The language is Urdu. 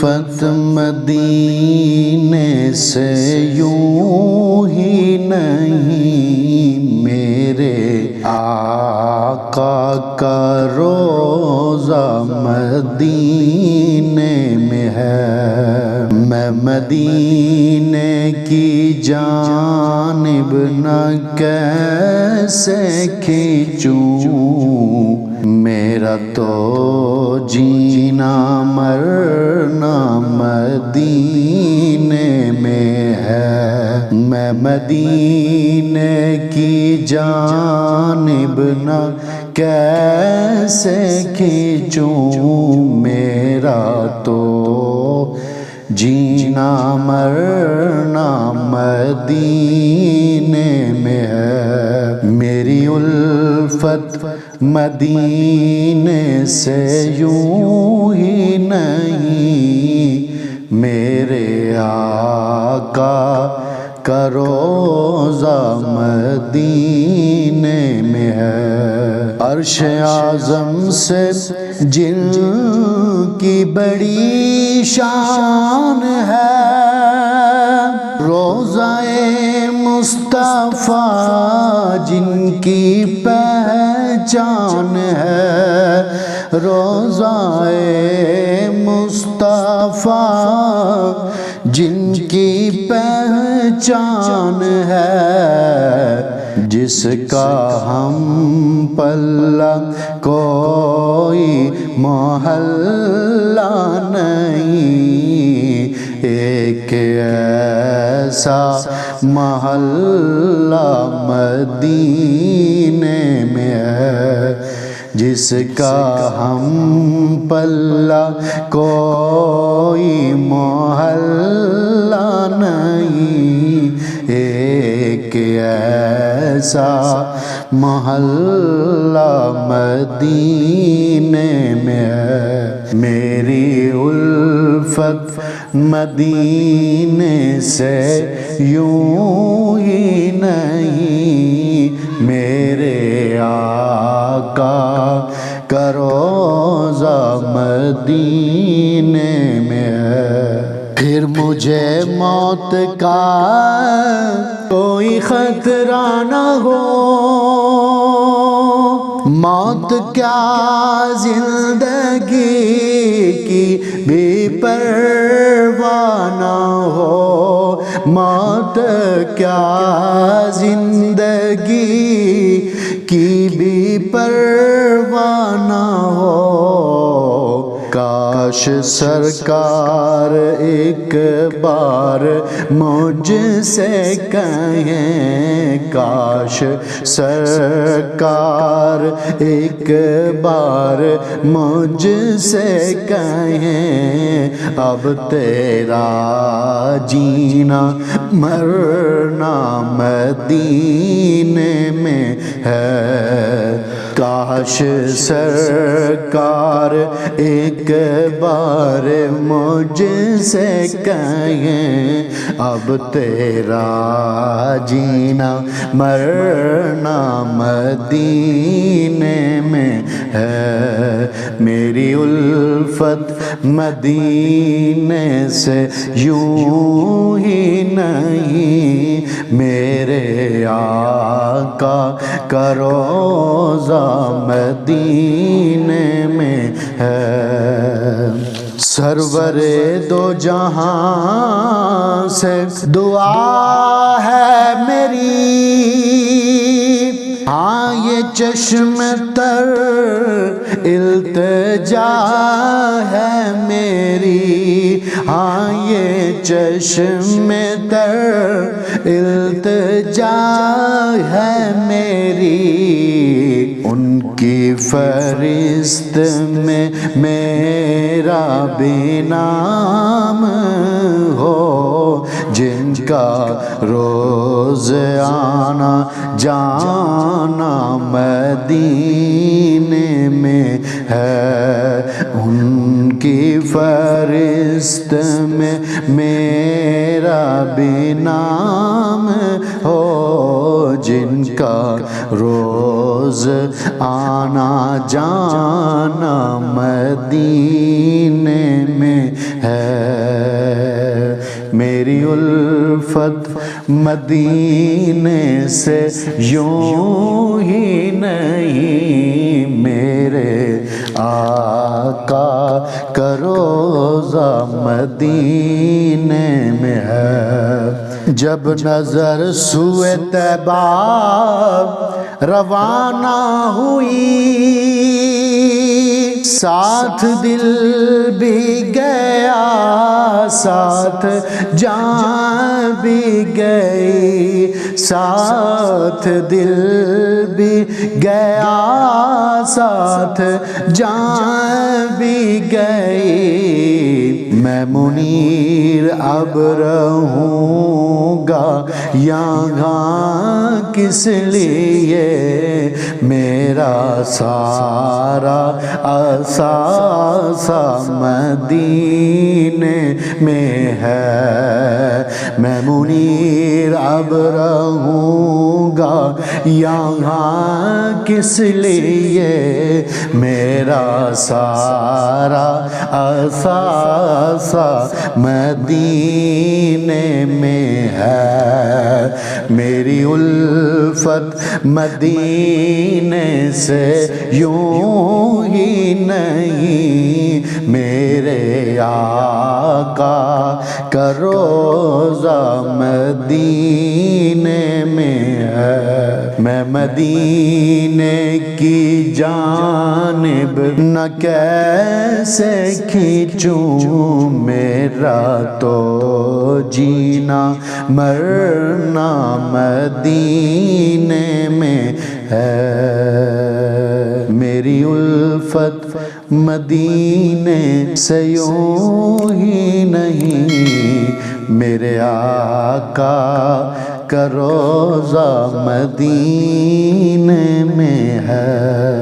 الفت مدینے سے یوں ہی نہیں، میرے آقا کا روضہ مدینے میں ہے۔ میں مدینے کی جانب نہ کیسے کھینچوں، میرا تو جینا مرنا مدینے میں ہے۔ میں مدینے کی جانب نہ کیسے کھینچوں، میرا تو جینا مرنا مدینے میں ہے۔ میری الفت مدینے سے یوں ہی نہیں، میرے آقا کا روضہ مدینے میں ہے۔ عرش اعظم سے جن کی بڑی شان ہے، روضہ مصطفیٰ جن کی پہچان ہے، روضہ مصطفیٰ جن کی پہچان ہے، جس کا ہم پلہ کوئی محلہ نہیں، ایک ایسا محلہ مدینے میں ہے، جس کا ہم پلہ کوئی محلہ نہیں، ایک ایسا محلہ مدینے میں ہے۔ میری الفت مدینے سے یوں ہی نہیں، میرے آقا کا روضہ مدینے میں ہے۔ پھر مجھے موت کا کوئی خطرہ نہ ہو، موت کیا زندگی کی بھی پرواہ نہ ہو، موت کیا زندگی کی بھی پرواہ نہ ہو۔ کاش سرکار ایک بار مجھ سے کہیں، کاش سرکار ایک بار مجھ سے کہیں، اب تیرا جینا مرنا مدینے میں ہے۔ کاش سرکار ایک بار مجھ سے کہیں، اب تیرا جینا مرنا مدینے میں ہے۔ میری الفت مدینے سے یوں ہی نہیں، میرے آقا کا روضہ مدینے میں ہے۔ سرور دو جہاں سے دعا ہے میری، ہاں یہ چشم تر التجا ہے میری، ہاں یہ چشم تر التجا ہے میری، ان کی فہرست میں میرا بھی نام ہو، جن کا روز آنا جانا مدینے میں ہے، ان کی فہرست میں میرا بھی نام ہو، جن کا روز روز آنا جانا مدینے میں ہے، میری الفت مدینے سے یوں ہی نہیں، میرے آقا کا روضہ مدینے میں ہے۔ جب نظر سوئے طیبہ روانہ ہوئی، ساتھ دل بھی گیا ساتھ جان بھی گئی، ساتھ دل بھی گیا ساتھ جان بھی گئی، میں منیر اب رہوں گا یہاں کس لیے، میرا سارا اثاثہ مدینے میں ہے، میں منیر اب رہوں گا یہاں کس لیے، میرا سارا اثاثہ مدینے میں ہے، میری الفت مدینے سے یوں ہی نہیں، میرے آقا کا روضہ مدینے میں ہے، میں مدینے کی جانب نہ کیسے کھینچوں، میرا تو جینا مرنا مدینے میں ہے، میری الفت مدینے سے یوں ہی نہیں، میرے آقا کا روضہ مدینے میں ہے۔